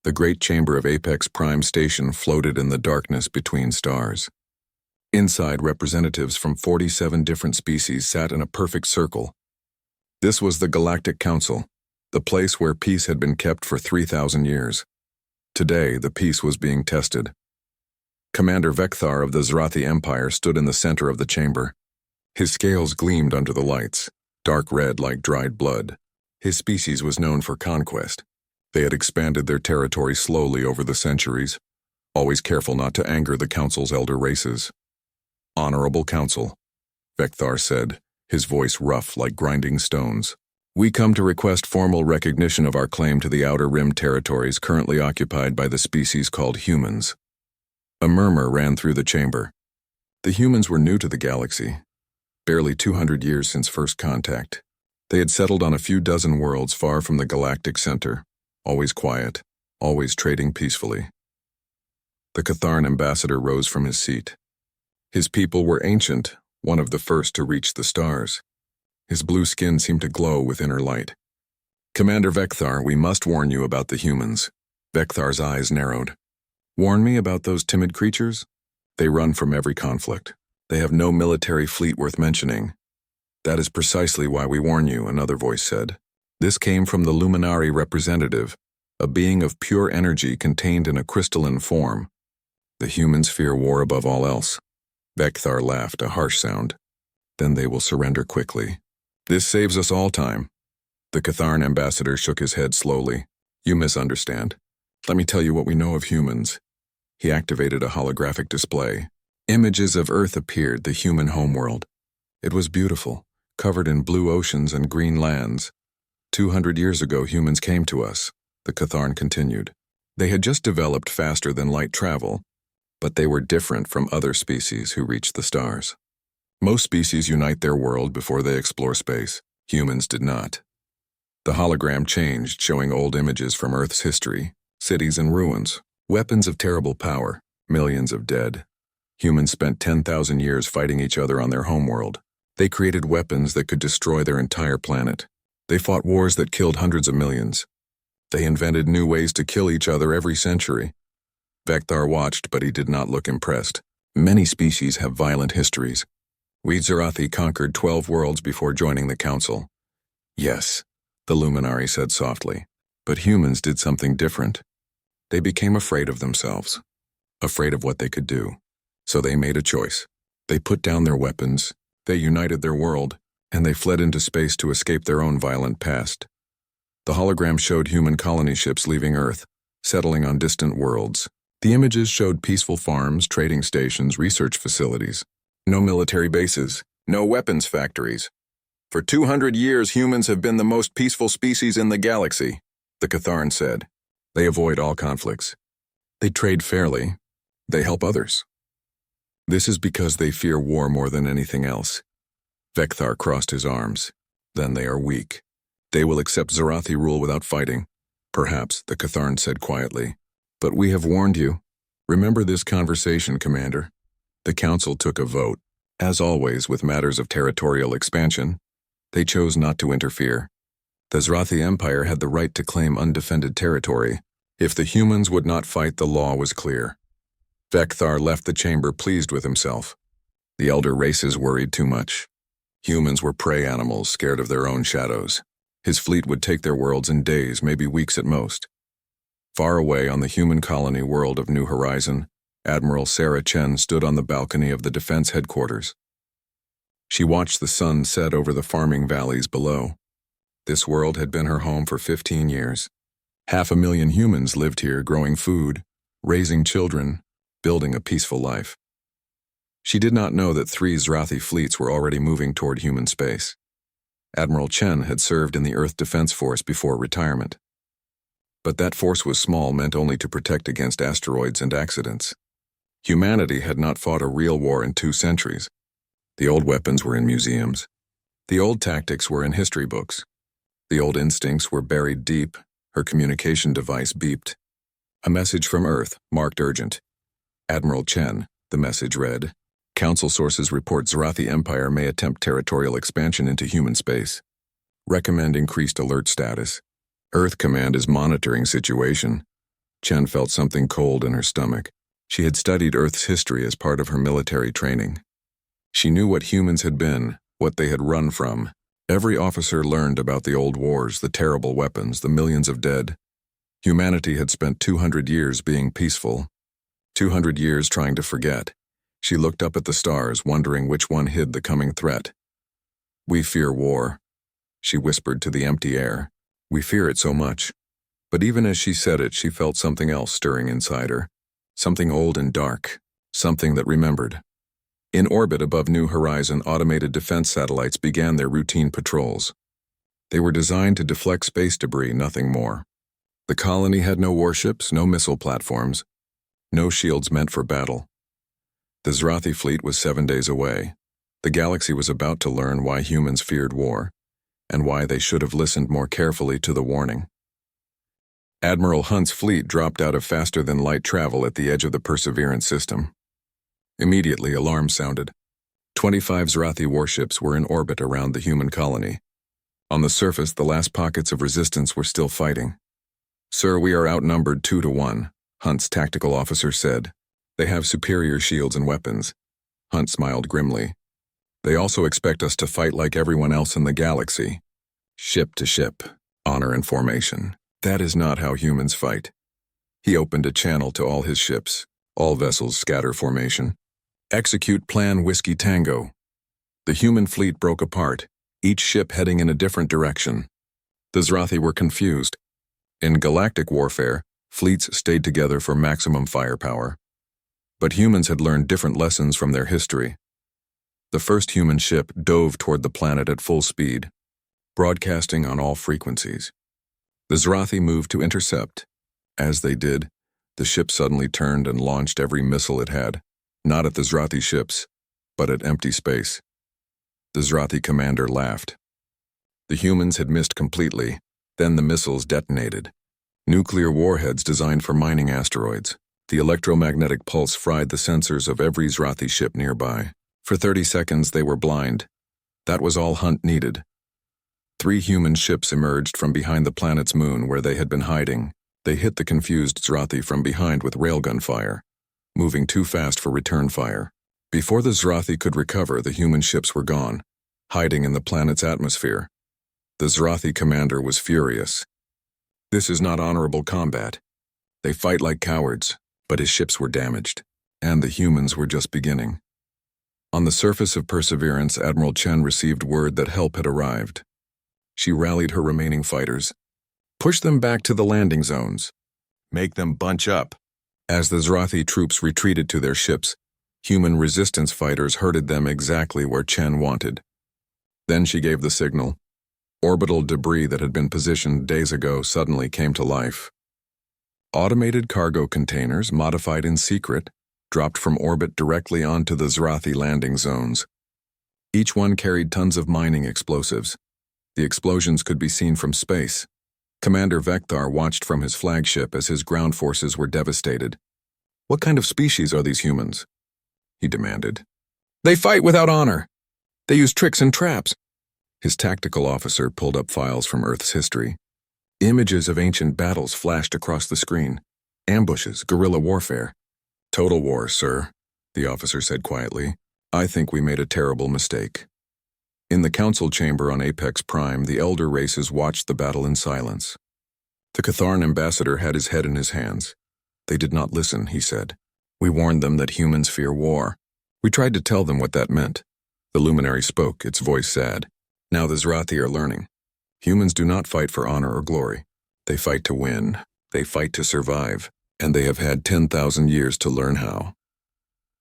The great chamber of Apex Prime Station floated in the darkness between stars. Inside, representatives from 47 different species sat in a perfect circle. This was the Galactic Council, the place where peace had been kept for 3,000 years. Today, the peace was being tested. Commander Vekthar of the Zrathi Empire stood in the center of the chamber. His scales gleamed under the lights, dark red like dried blood. His species was known for conquest. They had expanded their territory slowly over the centuries, always careful not to anger the Council's elder races. "Honorable Council," Vekthar said, his voice rough like grinding stones. "We come to request formal recognition of our claim to the Outer Rim territories currently occupied by the species called humans." A murmur ran through the chamber. The humans were new to the galaxy, barely 200 years since first contact. They had settled on a few dozen worlds far from the galactic center, always quiet, always trading peacefully. The Catharn ambassador rose from his seat. His people were ancient, one of the first to reach the stars. His blue skin seemed to glow with inner light. "Commander Vekthar, we must warn you about the humans." Vekthar's eyes narrowed. "Warn me about those timid creatures? They run from every conflict. They have no military fleet worth mentioning." "That is precisely why we warn you," another voice said. This came from the Luminari representative, a being of pure energy contained in a crystalline form. "The humans fear war above all else." Vekthar laughed, a harsh sound. "Then they will surrender quickly. This saves us all time." The Catharn ambassador shook his head slowly. "You misunderstand. Let me tell you what we know of humans." He activated a holographic display. Images of Earth appeared, the human homeworld. It was beautiful, covered in blue oceans and green lands. 200 years ago, humans came to us, the Catharn continued. They had just developed faster than light travel, but they were different from other species who reached the stars. Most species unite their world before they explore space. Humans did not. The hologram changed, showing old images from Earth's history, cities in ruins, weapons of terrible power, millions of dead. Humans spent 10,000 years fighting each other on their homeworld. They created weapons that could destroy their entire planet. They fought wars that killed hundreds of millions. They invented new ways to kill each other every century. Vekthar watched, but he did not look impressed. Many species have violent histories. We Zrathi conquered 12 worlds before joining the Council. Yes, the Luminari said softly, but humans did something different. They became afraid of themselves, afraid of what they could do. So they made a choice. They put down their weapons, they united their world, and they fled into space to escape their own violent past. The hologram showed human colony ships leaving Earth, settling on distant worlds. The images showed peaceful farms, trading stations, research facilities. No military bases, no weapons factories. "For 200 years, humans have been the most peaceful species in the galaxy," the Catharn said. "They avoid all conflicts. They trade fairly. They help others. This is because they fear war more than anything else." Vekthar crossed his arms. "Then they are weak. They will accept Zrathi rule without fighting." "Perhaps," the Catharn said quietly. "But we have warned you. Remember this conversation, Commander." The Council took a vote. As always with matters of territorial expansion, they chose not to interfere. The Zrathi Empire had the right to claim undefended territory. If the humans would not fight, the law was clear. Vekthar left the chamber pleased with himself. The elder races worried too much. Humans were prey animals scared of their own shadows. His fleet would take their worlds in days, maybe weeks at most. Far away on the human colony world of New Horizon, Admiral Sarah Chen stood on the balcony of the defense headquarters. She watched the sun set over the farming valleys below. This world had been her home for 15 years. 500,000 humans lived here, growing food, raising children, building a peaceful life. She did not know that 3 Zrathi fleets were already moving toward human space. Admiral Chen had served in the Earth Defense Force before retirement. But that force was small, meant only to protect against asteroids and accidents. Humanity had not fought a real war in 2 centuries. The old weapons were in museums. The old tactics were in history books. The old instincts were buried deep. Her communication device beeped. A message from Earth, marked urgent. "Admiral Chen," the message read. "Council sources report Zrathi Empire may attempt territorial expansion into human space. Recommend increased alert status. Earth Command is monitoring situation. Chen felt something cold in her stomach. She had studied Earth's history as part of her military training. She knew what humans had been, what they had run from. Every officer learned about the old wars, the terrible weapons, the millions of dead. Humanity had spent 200 years being peaceful, 200 years trying to forget. She looked up at the stars, wondering which one hid the coming threat. "We fear war," she whispered to the empty air. "We fear it so much." But even as she said it, she felt something else stirring inside her. Something old and dark. Something that remembered. In orbit above New Horizon, automated defense satellites began their routine patrols. They were designed to deflect space debris, nothing more. The colony had no warships, no missile platforms, no shields meant for battle. The Zrathi fleet was 7 days away. The galaxy was about to learn why humans feared war, and why they should have listened more carefully to the warning. Admiral Hunt's fleet dropped out of faster-than-light travel at the edge of the Perseverance system. Immediately, alarms sounded. 25 Zrathi warships were in orbit around the human colony. On the surface, the last pockets of resistance were still fighting. "Sir, we are outnumbered 2-1, Hunt's tactical officer said. "They have superior shields and weapons." Hunt smiled grimly. "They also expect us to fight like everyone else in the galaxy. Ship to ship, honor and formation. That is not how humans fight." He opened a channel to all his ships. "All vessels scatter formation. Execute Plan Whiskey Tango." The human fleet broke apart, each ship heading in a different direction. The Zrathi were confused. In galactic warfare, fleets stayed together for maximum firepower. But humans had learned different lessons from their history. The first human ship dove toward the planet at full speed, broadcasting on all frequencies. The Zrathi moved to intercept. As they did, the ship suddenly turned and launched every missile it had, not at the Zrathi ships, but at empty space. The Zrathi commander laughed. The humans had missed completely, then the missiles detonated. Nuclear warheads designed for mining asteroids. The electromagnetic pulse fried the sensors of every Zrathi ship nearby. For 30 seconds they were blind. That was all Hunt needed. 3 human ships emerged from behind the planet's moon where they had been hiding. They hit the confused Zrathi from behind with railgun fire, moving too fast for return fire. Before the Zrathi could recover, the human ships were gone, hiding in the planet's atmosphere. The Zrathi commander was furious. "This is not honorable combat. They fight like cowards," but his ships were damaged, and the humans were just beginning. On the surface of Perseverance, Admiral Chen received word that help had arrived. She rallied her remaining fighters. "Push them back to the landing zones. Make them bunch up." As the Zrathi troops retreated to their ships, human resistance fighters herded them exactly where Chen wanted. Then she gave the signal. Orbital debris that had been positioned days ago suddenly came to life. Automated cargo containers, modified in secret, dropped from orbit directly onto the Zrathi landing zones. Each one carried tons of mining explosives. The explosions could be seen from space. Commander Vekthar watched from his flagship as his ground forces were devastated. "What kind of species are these humans?" he demanded. "They fight without honor. They use tricks and traps." His tactical officer pulled up files from Earth's history. Images of ancient battles flashed across the screen. Ambushes, guerrilla warfare. "Total war, sir," the officer said quietly. "I think we made a terrible mistake." In the council chamber on Apex Prime, the elder races watched the battle in silence. The Catharan ambassador had his head in his hands. "They did not listen," he said. "We warned them that humans fear war. We tried to tell them what that meant." The luminary spoke, its voice sad. "Now the Zrathi are learning. Humans do not fight for honor or glory. They fight to win. They fight to survive. And they have had 10,000 years to learn how."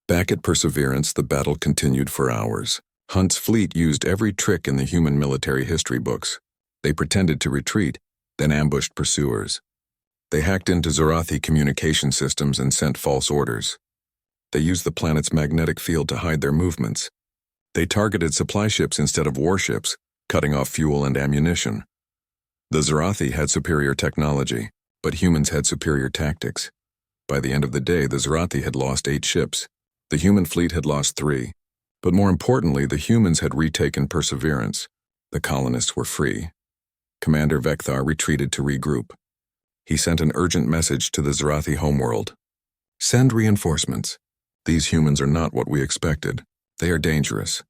Back at Perseverance, the battle continued for hours. Hunt's fleet used every trick in the human military history books. They pretended to retreat, then ambushed pursuers. They hacked into Zrathi communication systems and sent false orders. They used the planet's magnetic field to hide their movements. They targeted supply ships instead of warships, cutting off fuel and ammunition. The Zrathi had superior technology, but humans had superior tactics. By the end of the day, the Zrathi had lost 8 ships. The human fleet had lost 3. But more importantly, the humans had retaken Perseverance. The colonists were free. Commander Vekthar retreated to regroup. He sent an urgent message to the Zarathi homeworld. Send reinforcements. These humans are not what we expected. They are dangerous.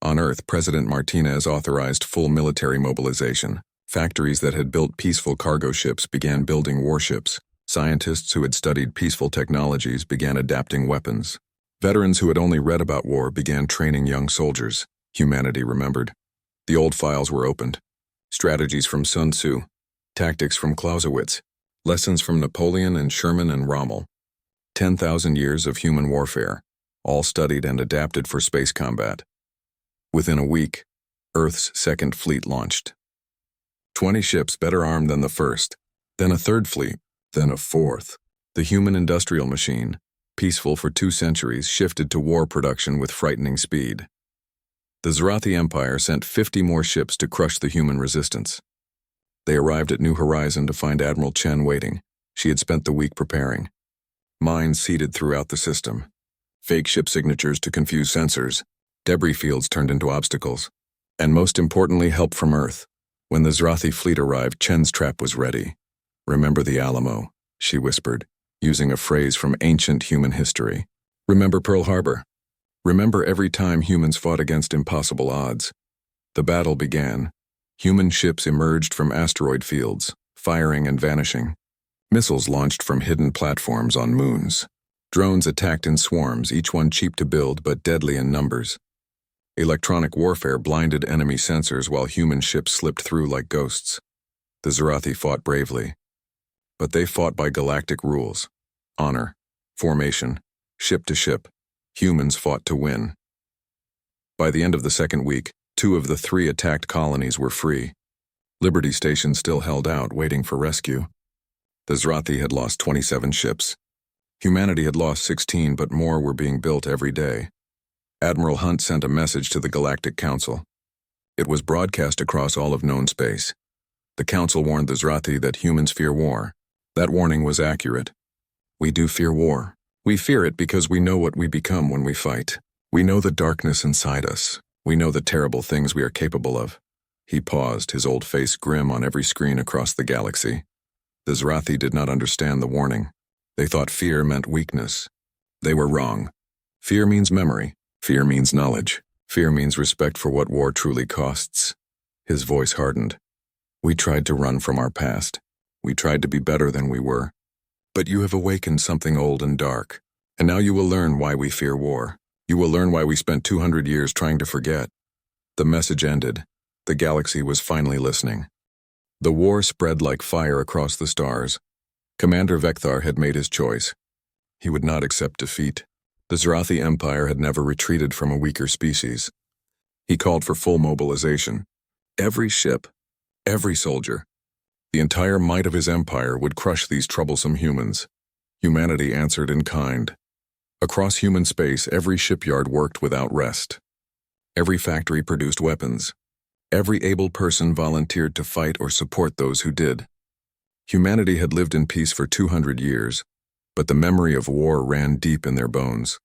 On Earth, President Martinez authorized full military mobilization. Factories that had built peaceful cargo ships began building warships. Scientists who had studied peaceful technologies began adapting weapons. Veterans who had only read about war began training young soldiers. Humanity remembered. The old files were opened. Strategies from Sun Tzu, tactics from Clausewitz, lessons from Napoleon and Sherman and Rommel. 10,000 years of human warfare, all studied and adapted for space combat. Within a week, Earth's second fleet launched. 20 ships better armed than the first, then a third fleet, then a fourth. The human industrial machine, peaceful for 2 centuries, shifted to war production with frightening speed. The Zarathi Empire sent 50 more ships to crush the human resistance. They arrived at New Horizon to find Admiral Chen waiting. She had spent the week preparing. Mines seeded throughout the system. Fake ship signatures to confuse sensors. Debris fields turned into obstacles. And most importantly, help from Earth. When the Zarathi fleet arrived, Chen's trap was ready. Remember the Alamo, she whispered, using a phrase from ancient human history. Remember Pearl Harbor. Remember every time humans fought against impossible odds. The battle began. Human ships emerged from asteroid fields, firing and vanishing. Missiles launched from hidden platforms on moons. Drones attacked in swarms, each one cheap to build but deadly in numbers. Electronic warfare blinded enemy sensors while human ships slipped through like ghosts. The Zarathi fought bravely. But they fought by galactic rules. Honor, formation, ship to ship. Humans fought to win. By the end of the second week, 2 of the 3 attacked colonies were free. Liberty Station still held out, waiting for rescue. The Zarathi had lost 27 ships. Humanity had lost 16, but more were being built every day. Admiral Hunt sent a message to the Galactic Council. It was broadcast across all of known space. The Council warned the Zarathi that humans fear war. That warning was accurate. We do fear war. We fear it because we know what we become when we fight. We know the darkness inside us. We know the terrible things we are capable of. He paused, his old face grim on every screen across the galaxy. The Zarathi did not understand the warning. They thought fear meant weakness. They were wrong. Fear means memory. Fear means knowledge. Fear means respect for what war truly costs. His voice hardened. We tried to run from our past. We tried to be better than we were. But you have awakened something old and dark. And now you will learn why we fear war. You will learn why we spent 200 years trying to forget. The message ended. The galaxy was finally listening. The war spread like fire across the stars. Commander Vekthar had made his choice. He would not accept defeat. The Zarathi Empire had never retreated from a weaker species. He called for full mobilization. Every ship, every soldier, the entire might of his empire would crush these troublesome humans. Humanity answered in kind. Across human space, every shipyard worked without rest. Every factory produced weapons. Every able person volunteered to fight or support those who did. Humanity had lived in peace for 200 years, but the memory of war ran deep in their bones.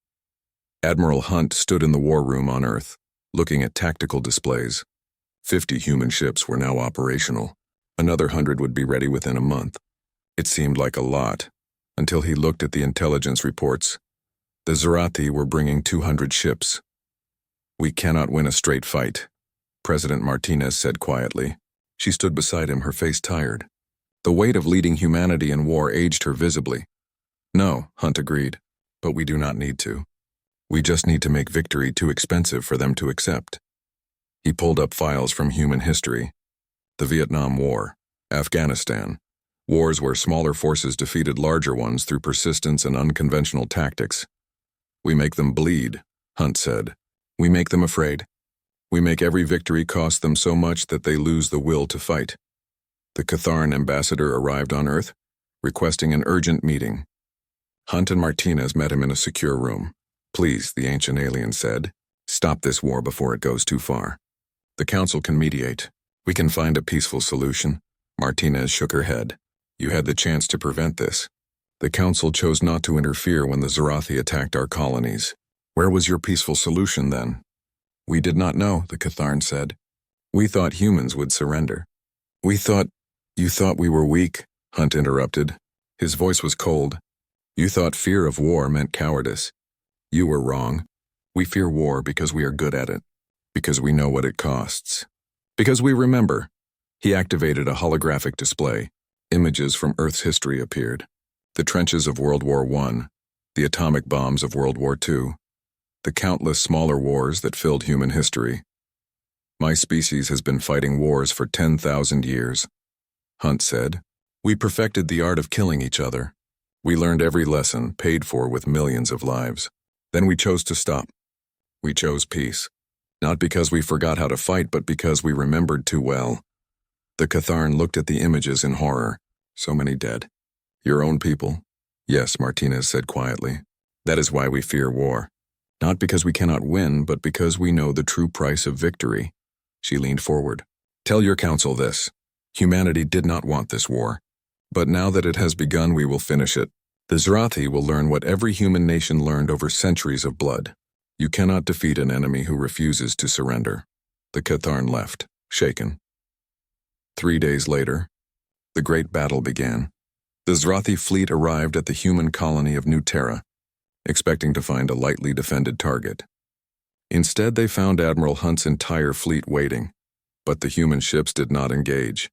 Admiral Hunt stood in the war room on Earth, looking at tactical displays. 50 human ships were now operational. Another 100 would be ready within a month. It seemed like a lot, until he looked at the intelligence reports. The Zarathi were bringing 200 ships. We cannot win a straight fight, President Martinez said quietly. She stood beside him, her face tired. The weight of leading humanity in war aged her visibly. No, Hunt agreed, but we do not need to. We just need to make victory too expensive for them to accept. He pulled up files from human history. The Vietnam War, Afghanistan, wars where smaller forces defeated larger ones through persistence and unconventional tactics. We make them bleed, Hunt said. We make them afraid. We make every victory cost them so much that they lose the will to fight. The Catharan ambassador arrived on Earth, requesting an urgent meeting. Hunt and Martinez met him in a secure room. Please, the ancient alien said, stop this war before it goes too far. The Council can mediate. We can find a peaceful solution. Martinez shook her head. You had the chance to prevent this. The Council chose not to interfere when the Zarathi attacked our colonies. Where was your peaceful solution then? We did not know, the Catharan said. We thought humans would surrender. You thought we were weak, Hunt interrupted. His voice was cold. You thought fear of war meant cowardice. You were wrong. We fear war because we are good at it. Because we know what it costs. Because we remember. He activated a holographic display. Images from Earth's history appeared. The trenches of World War I, the atomic bombs of World War II, the countless smaller wars that filled human history. My species has been fighting wars for 10,000 years, Hunt said. We perfected the art of killing each other. We learned every lesson, paid for with millions of lives. Then we chose to stop. We chose peace. Not because we forgot how to fight, but because we remembered too well. The Catharn looked at the images in horror. So many dead. Your own people? Yes, Martinez said quietly. That is why we fear war. Not because we cannot win, but because we know the true price of victory. She leaned forward. Tell your council this. Humanity did not want this war. But now that it has begun, we will finish it. The Zrathi will learn what every human nation learned over centuries of blood. You cannot defeat an enemy who refuses to surrender. The Catharn left, shaken. 3 days later, the great battle began. The Zrathi fleet arrived at the human colony of New Terra, expecting to find a lightly defended target. Instead, they found Admiral Hunt's entire fleet waiting, but the human ships did not engage.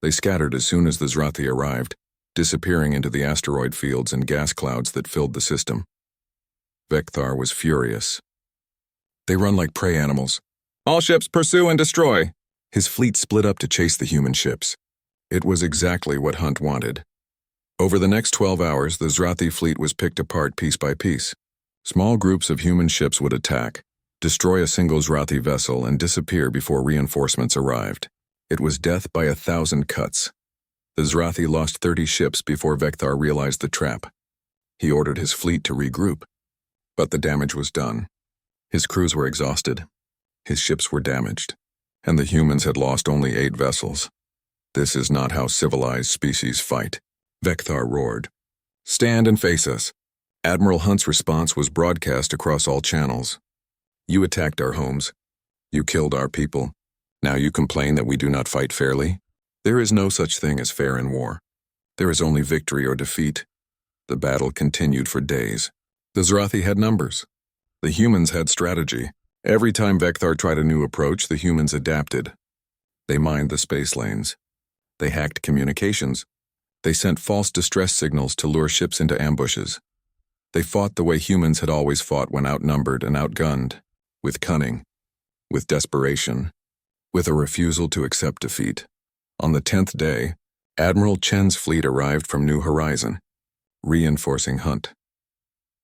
They scattered as soon as the Zrathi arrived, disappearing into the asteroid fields and gas clouds that filled the system. Vecthar was furious. They run like prey animals. All ships pursue and destroy. His fleet split up to chase the human ships. It was exactly what Hunt wanted. Over the next 12 hours, the Zrathi fleet was picked apart piece by piece. Small groups of human ships would attack, destroy a single Zrathi vessel, and disappear before reinforcements arrived. It was death by 1,000 cuts. The Zrathi lost 30 ships before Vecthar realized the trap. He ordered his fleet to regroup. But the damage was done. His crews were exhausted. His ships were damaged. And the humans had lost only 8 vessels. This is not how civilized species fight. Vecthar roared. Stand and face us. Admiral Hunt's response was broadcast across all channels. You attacked our homes. You killed our people. Now you complain that we do not fight fairly? There is no such thing as fair in war. There is only victory or defeat. The battle continued for days. The Zrathi had numbers. The humans had strategy. Every time Vecthar tried a new approach, the humans adapted. They mined the space lanes. They hacked communications. They sent false distress signals to lure ships into ambushes. They fought the way humans had always fought when outnumbered and outgunned, with cunning, with desperation, with a refusal to accept defeat. On the 10th day, Admiral Chen's fleet arrived from New Horizon, reinforcing Hunt.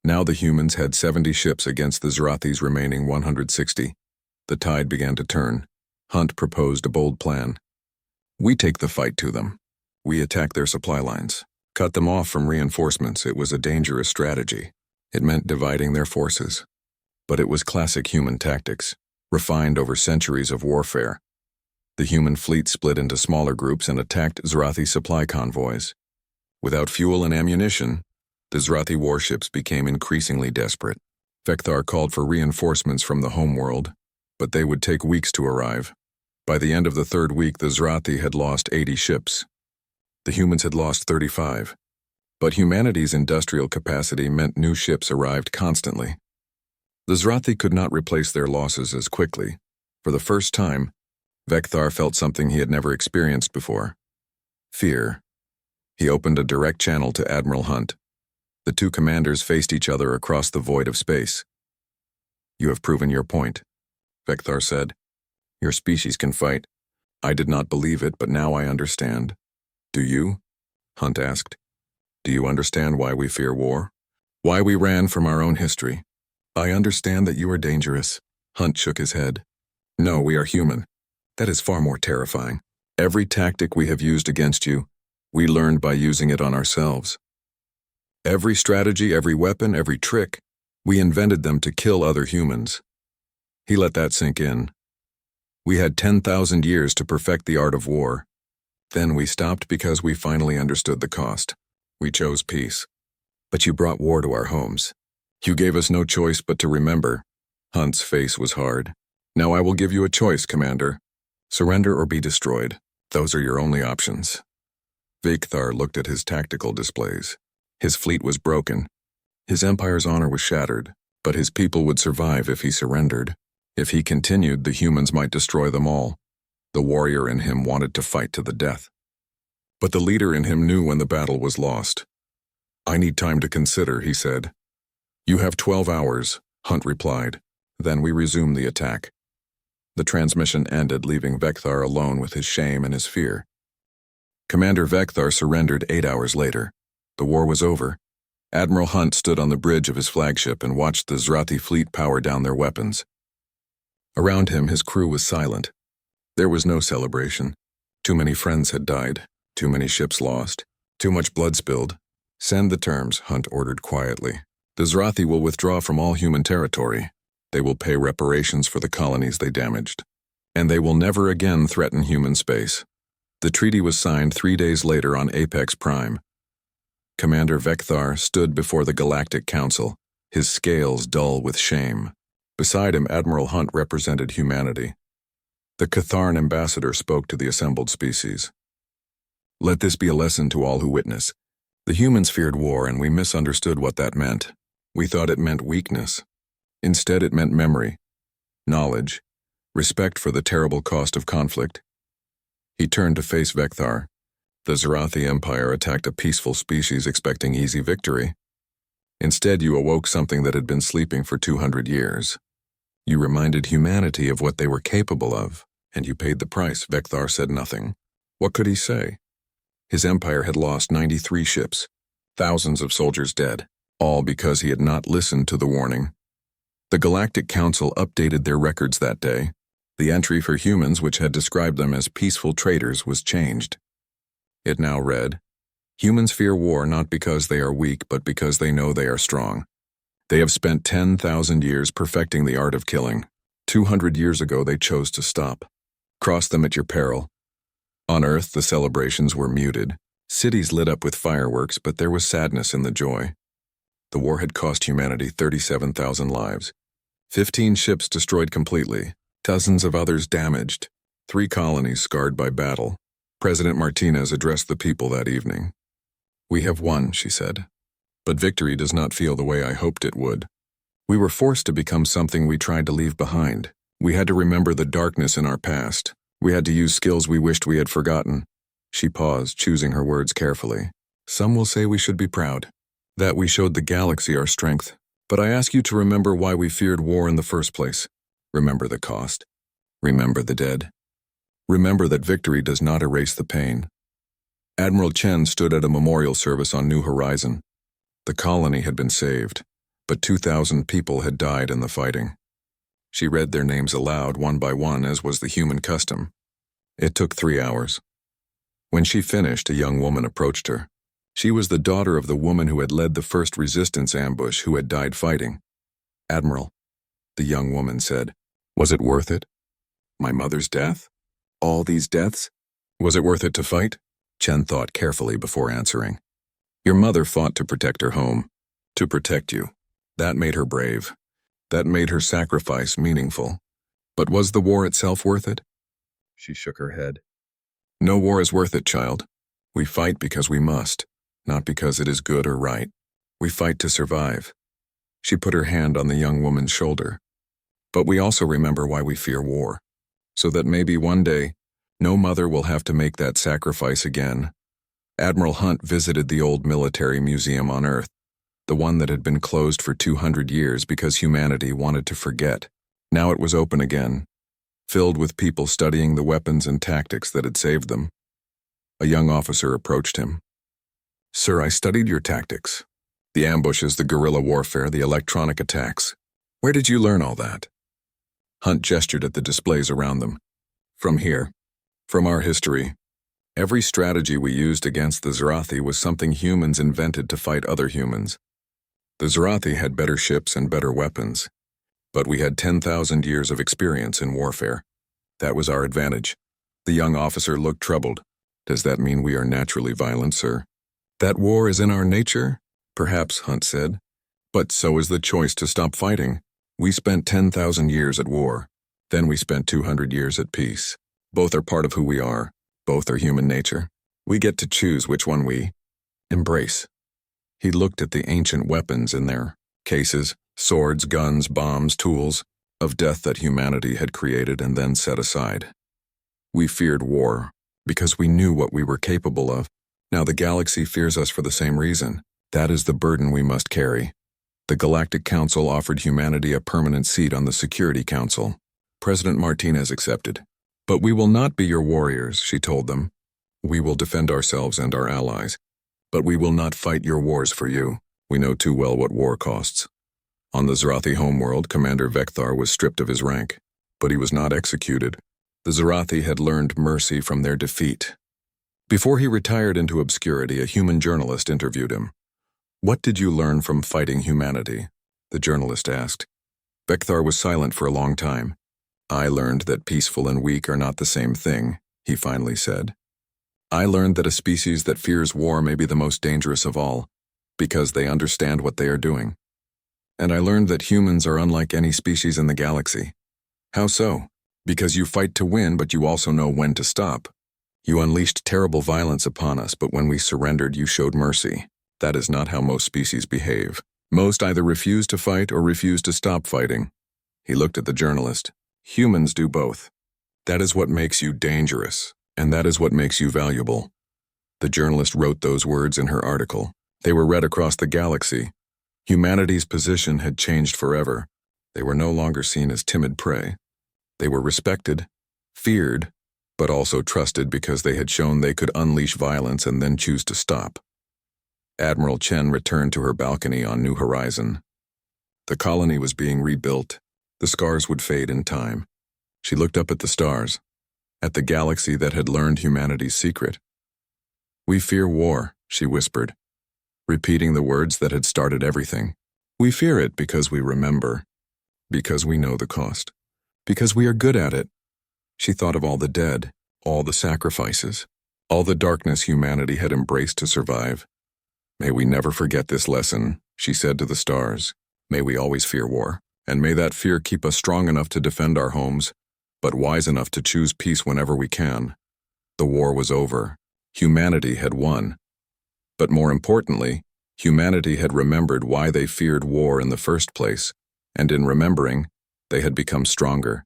Now the humans had 70 ships against the Zrathi's remaining 160. The tide began to turn. Hunt proposed a bold plan. We take the fight to them. We attack their supply lines. Cut them off from reinforcements. It was a dangerous strategy. It meant dividing their forces. But it was classic human tactics, refined over centuries of warfare. The human fleet split into smaller groups and attacked Zrathi supply convoys. Without fuel and ammunition, the Zrathi warships became increasingly desperate. Vecthar called for reinforcements from the homeworld, but they would take weeks to arrive. By the end of the 3rd week, the Zrathi had lost 80 ships. The humans had lost 35. But humanity's industrial capacity meant new ships arrived constantly. The Zrathi could not replace their losses as quickly. For the first time, Vecthar felt something he had never experienced before. Fear. He opened a direct channel to Admiral Hunt. The two commanders faced each other across the void of space. You have proven your point, Vecthar said. Your species can fight. I did not believe it, but now I understand. Do you? Hunt asked. Do you understand why we fear war? Why we ran from our own history? I understand that you are dangerous. Hunt shook his head. No, we are human. That is far more terrifying. Every tactic we have used against you, we learned by using it on ourselves. Every strategy, every weapon, every trick, we invented them to kill other humans. He let that sink in. We had 10,000 years to perfect the art of war. Then we stopped because we finally understood the cost. We chose peace. But you brought war to our homes. You gave us no choice but to remember. Hunt's face was hard. Now I will give you a choice, Commander. Surrender or be destroyed. Those are your only options. Vekthar looked at his tactical displays. His fleet was broken. His empire's honor was shattered, but his people would survive if he surrendered. If he continued, the humans might destroy them all. The warrior in him wanted to fight to the death. But the leader in him knew when the battle was lost. "I need time to consider," he said. "You have 12 hours, Hunt replied. Then we resumed the attack. The transmission ended, leaving Vekthar alone with his shame and his fear. Commander Vekthar surrendered 8 hours later. The war was over. Admiral Hunt stood on the bridge of his flagship and watched the Zrathi fleet power down their weapons. Around him, his crew was silent. There was no celebration. Too many friends had died, too many ships lost, too much blood spilled. "Send the terms," Hunt ordered quietly. "The Zrathi will withdraw from all human territory. They will pay reparations for the colonies they damaged. And they will never again threaten human space." The treaty was signed 3 days later on Apex Prime. Commander Vekthar stood before the Galactic Council, his scales dull with shame. Beside him, Admiral Hunt represented humanity. The Catharn ambassador spoke to the assembled species. "Let this be a lesson to all who witness. The humans feared war, and we misunderstood what that meant. We thought it meant weakness. Instead, it meant memory, knowledge, respect for the terrible cost of conflict." He turned to face Vekthar. "The Zrathi Empire attacked a peaceful species expecting easy victory. Instead, you awoke something that had been sleeping for 200 years. You reminded humanity of what they were capable of, and you paid the price." Vekthar said nothing. What could he say? His empire had lost 93 ships, thousands of soldiers dead, all because he had not listened to the warning. The Galactic Council updated their records that day. The entry for humans, which had described them as peaceful traders, was changed. It now read, "Humans fear war not because they are weak, but because they know they are strong. They have spent 10,000 years perfecting the art of killing. 200 years ago they chose to stop. Cross them at your peril." On Earth, the celebrations were muted. Cities lit up with fireworks, but there was sadness in the joy. The war had cost humanity 37,000 lives. 15 ships destroyed completely, dozens of others damaged, 3 colonies scarred by battle. President Martinez addressed the people that evening. "We have won," she said. "But victory does not feel the way I hoped it would. We were forced to become something we tried to leave behind. We had to remember the darkness in our past. We had to use skills we wished we had forgotten." She paused, choosing her words carefully. "Some will say we should be proud, that we showed the galaxy our strength. But I ask you to remember why we feared war in the first place. Remember the cost. Remember the dead. Remember that victory does not erase the pain." Admiral Chen stood at a memorial service on New Horizon. The colony had been saved, but 2,000 people had died in the fighting. She read their names aloud, one by one, as was the human custom. It took 3 hours. When she finished, a young woman approached her. She was the daughter of the woman who had led the first resistance ambush, who had died fighting. "Admiral," the young woman said, "was it worth it? My mother's death? All these deaths? Was it worth it to fight?" Chen thought carefully before answering. "Your mother fought to protect her home, to protect you. That made her brave. That made her sacrifice meaningful. But was the war itself worth it?" She shook her head. "No war is worth it, child. We fight because we must, not because it is good or right. We fight to survive." She put her hand on the young woman's shoulder. "But we also remember why we fear war, so that maybe one day, no mother will have to make that sacrifice again." Admiral Hunt visited the old military museum on Earth, the one that had been closed for 200 years because humanity wanted to forget. Now it was open again, filled with people studying the weapons and tactics that had saved them. A young officer approached him. "Sir, I studied your tactics. The ambushes, the guerrilla warfare, the electronic attacks. Where did you learn all that?" Hunt gestured at the displays around them. "From here. From our history. Every strategy we used against the Zrathi was something humans invented to fight other humans. The Zrathi had better ships and better weapons, but we had 10,000 years of experience in warfare. That was our advantage." The young officer looked troubled. "Does that mean we are naturally violent, sir?" "That war is in our nature?" "Perhaps," Hunt said. "But so is the choice to stop fighting. We spent 10,000 years at war. Then we spent 200 years at peace. Both are part of who we are. Both are human nature." We get to choose which one we embrace. He looked at the ancient weapons in their cases, swords, guns, bombs, tools of death that humanity had created and then set aside. We feared war because we knew what we were capable of. Now the galaxy fears us for the same reason. That is the burden we must carry. The Galactic Council offered humanity a permanent seat on the Security Council. President Martinez accepted. But we will not be your warriors, she told them. We will defend ourselves and our allies. But we will not fight your wars for you. We know too well what war costs. On the Zarathi homeworld, Commander Vekthar was stripped of his rank, but he was not executed. The Zarathi had learned mercy from their defeat. Before he retired into obscurity, a human journalist interviewed him. What did you learn from fighting humanity? The journalist asked. Vekthar was silent for a long time. I learned that peaceful and weak are not the same thing, he finally said. I learned that a species that fears war may be the most dangerous of all, because they understand what they are doing. And I learned that humans are unlike any species in the galaxy. How so? Because you fight to win, but you also know when to stop. You unleashed terrible violence upon us, but when we surrendered, you showed mercy. That is not how most species behave. Most either refuse to fight or refuse to stop fighting. He looked at the journalist. Humans do both. That is what makes you dangerous, and that is what makes you valuable. The journalist wrote those words in her article. They were read across the galaxy. Humanity's position had changed forever. They were no longer seen as timid prey. They were respected, feared, but also trusted because they had shown they could unleash violence and then choose to stop. Admiral Chen returned to her balcony on New Horizon. The colony was being rebuilt. The scars would fade in time. She looked up at the stars, at the galaxy that had learned humanity's secret. We fear war, she whispered, repeating the words that had started everything. We fear it because we remember, because we know the cost, because we are good at it. She thought of all the dead, all the sacrifices, all the darkness humanity had embraced to survive. May we never forget this lesson, she said to the stars. May we always fear war, and may that fear keep us strong enough to defend our homes, but wise enough to choose peace whenever we can. The war was over. Humanity had won. But more importantly, humanity had remembered why they feared war in the first place, and in remembering, they had become stronger.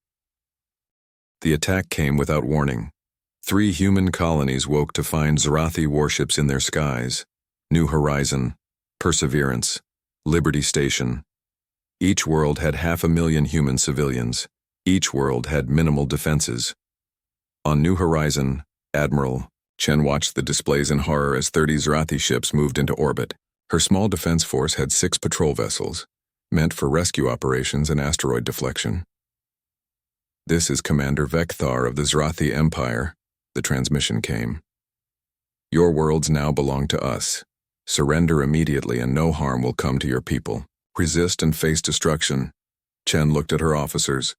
The attack came without warning. 3 human colonies woke to find Zarathi warships in their skies. New Horizon, Perseverance, Liberty Station. Each world had 500,000 human civilians. Each world had minimal defenses. On New Horizon, Admiral Chen watched the displays in horror as 30 Zarathi ships moved into orbit. Her small defense force had 6 patrol vessels, meant for rescue operations and asteroid deflection. This is Commander Vekthar of the Zarathi Empire, the transmission came. Your worlds now belong to us. Surrender immediately and no harm will come to your people. Resist and face destruction. Chen looked at her officers.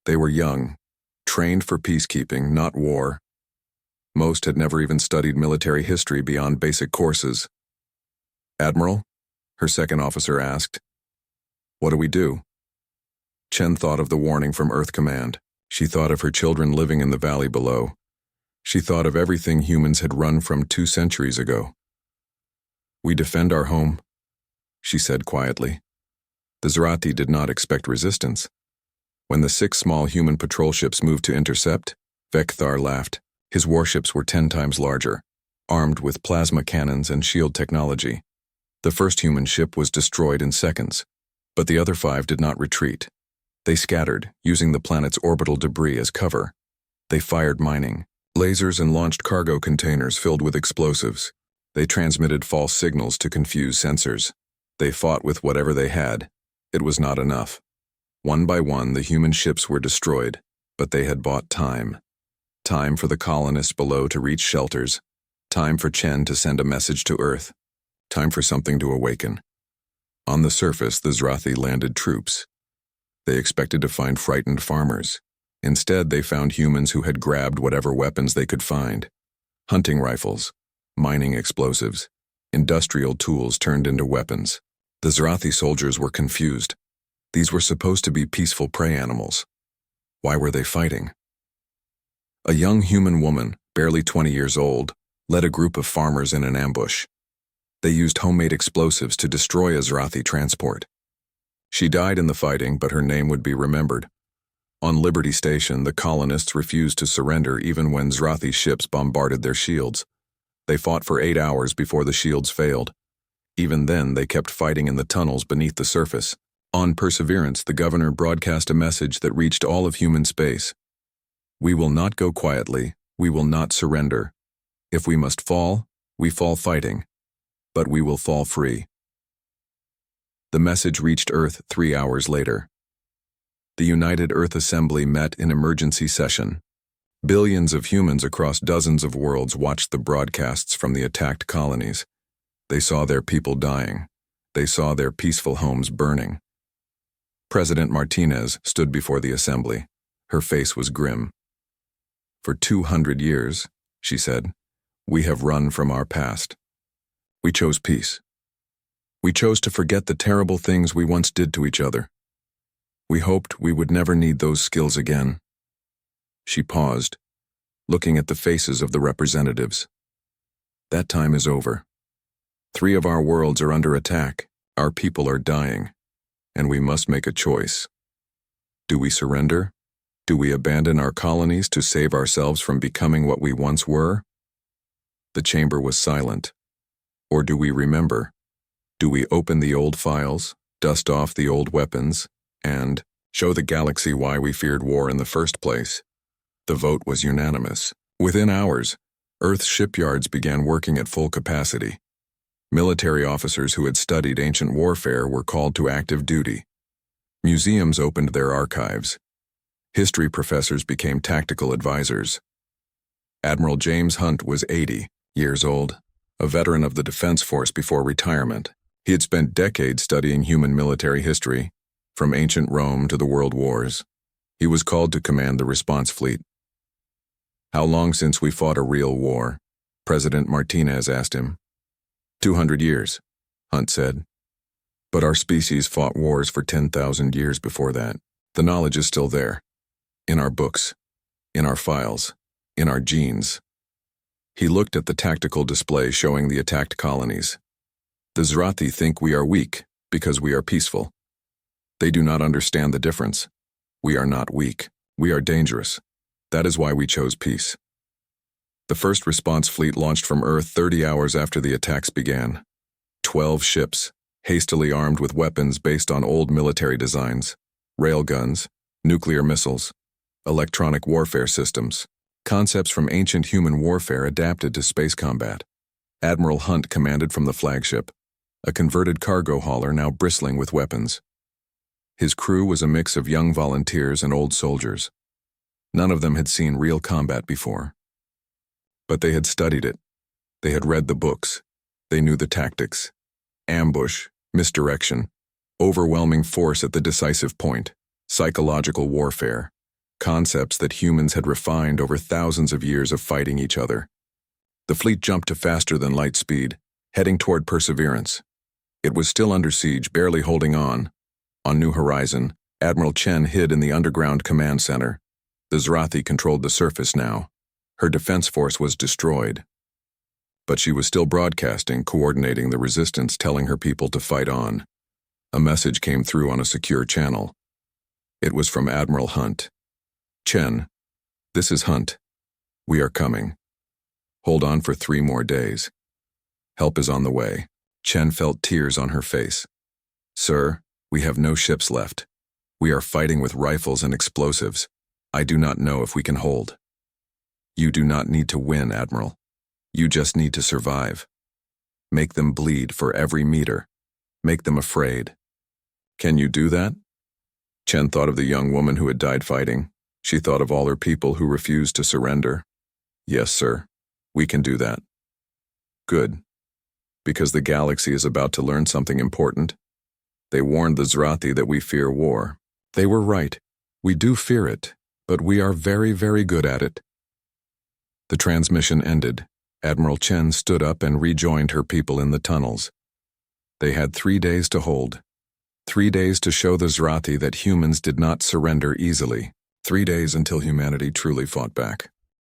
They were young, trained for peacekeeping, not war. Most had never even studied military history beyond basic courses. Admiral? Her second officer asked. What do we do? Chen thought of the warning from Earth Command. She thought of her children living in the valley below. She thought of everything humans had run from 2 centuries ago. We defend our home, she said quietly. The Zarathi did not expect resistance. When the 6 small human patrol ships moved to intercept, Vekthar laughed. His warships were 10 times larger, armed with plasma cannons and shield technology. The first human ship was destroyed in seconds, but the other 5 did not retreat. They scattered, using the planet's orbital debris as cover. They fired mining, lasers and launched cargo containers filled with explosives. They transmitted false signals to confuse sensors. They fought with whatever they had. It was not enough. One by one, the human ships were destroyed, but they had bought time. Time for the colonists below to reach shelters. Time for Chen to send a message to Earth. Time for something to awaken. On the surface, the Zarathi landed troops. They expected to find frightened farmers. Instead, they found humans who had grabbed whatever weapons they could find. Hunting rifles, mining explosives, industrial tools turned into weapons. The Zarathi soldiers were confused. These were supposed to be peaceful prey animals. Why were they fighting? A young human woman, barely 20 years old, led a group of farmers in an ambush. They used homemade explosives to destroy a Zrathi transport. She died in the fighting, but her name would be remembered. On Liberty Station, the colonists refused to surrender even when Zrathi ships bombarded their shields. They fought for 8 hours before the shields failed. Even then, they kept fighting in the tunnels beneath the surface. On Perseverance, the governor broadcast a message that reached all of human space. We will not go quietly, we will not surrender. If we must fall, we fall fighting. But we will fall free. The message reached Earth 3 hours later. The United Earth Assembly met in emergency session. Billions of humans across dozens of worlds watched the broadcasts from the attacked colonies. They saw their people dying. They saw their peaceful homes burning. President Martinez stood before the assembly. Her face was grim. For 200 years, she said, we have run from our past. We chose peace. We chose to forget the terrible things we once did to each other. We hoped we would never need those skills again. She paused, looking at the faces of the representatives. That time is over. 3 of our worlds are under attack. Our people are dying. And we must make a choice. Do we surrender? Do we abandon our colonies to save ourselves from becoming what we once were? The chamber was silent. Or do we remember? Do we open the old files, dust off the old weapons, and show the galaxy why we feared war in the first place? The vote was unanimous. Within hours, Earth's shipyards began working at full capacity. Military officers who had studied ancient warfare were called to active duty. Museums opened their archives. History professors became tactical advisors. Admiral James Hunt was 80 years old, a veteran of the Defense Force before retirement. He had spent decades studying human military history, from ancient Rome to the World Wars. He was called to command the response fleet. How long since we fought a real war? President Martinez asked him. 200 years, Hunt said. But our species fought wars for 10,000 years before that. The knowledge is still there. In our books, in our files, in our genes. He looked at the tactical display showing the attacked colonies. The Zrathi think we are weak because we are peaceful. They do not understand the difference. We are not weak. We are dangerous. That is why we chose peace. The first response fleet launched from Earth 30 hours after the attacks began. 12 ships, hastily armed with weapons based on old military designs, railguns, nuclear missiles, electronic warfare systems, concepts from ancient human warfare adapted to space combat. Admiral Hunt commanded from the flagship, a converted cargo hauler now bristling with weapons. His crew was a mix of young volunteers and old soldiers. None of them had seen real combat before. But they had studied it. They had read the books. They knew the tactics. Ambush, misdirection, overwhelming force at the decisive point, psychological warfare, concepts that humans had refined over thousands of years of fighting each other. The fleet jumped to faster than light speed, heading toward Perseverance. It was still under siege, barely holding on. On New Horizon, Admiral Chen hid in the underground command center. The Zrathi controlled the surface now. Her defense force was destroyed. But she was still broadcasting, coordinating the resistance, telling her people to fight on. A message came through on a secure channel. It was from Admiral Hunt. Chen, this is Hunt. We are coming. Hold on for 3 more days. Help is on the way. Chen felt tears on her face. Sir, we have no ships left. We are fighting with rifles and explosives. I do not know if we can hold. You do not need to win, Admiral. You just need to survive. Make them bleed for every meter. Make them afraid. Can you do that? Chen thought of the young woman who had died fighting. She thought of all her people who refused to surrender. Yes, sir. We can do that. Good. Because the galaxy is about to learn something important. They warned the Zrathi that we fear war. They were right. We do fear it, but we are very, very good at it. The transmission ended. Admiral Chen stood up and rejoined her people in the tunnels. They had 3 days to hold. 3 days to show the Zrathi that humans did not surrender easily. 3 days until humanity truly fought back.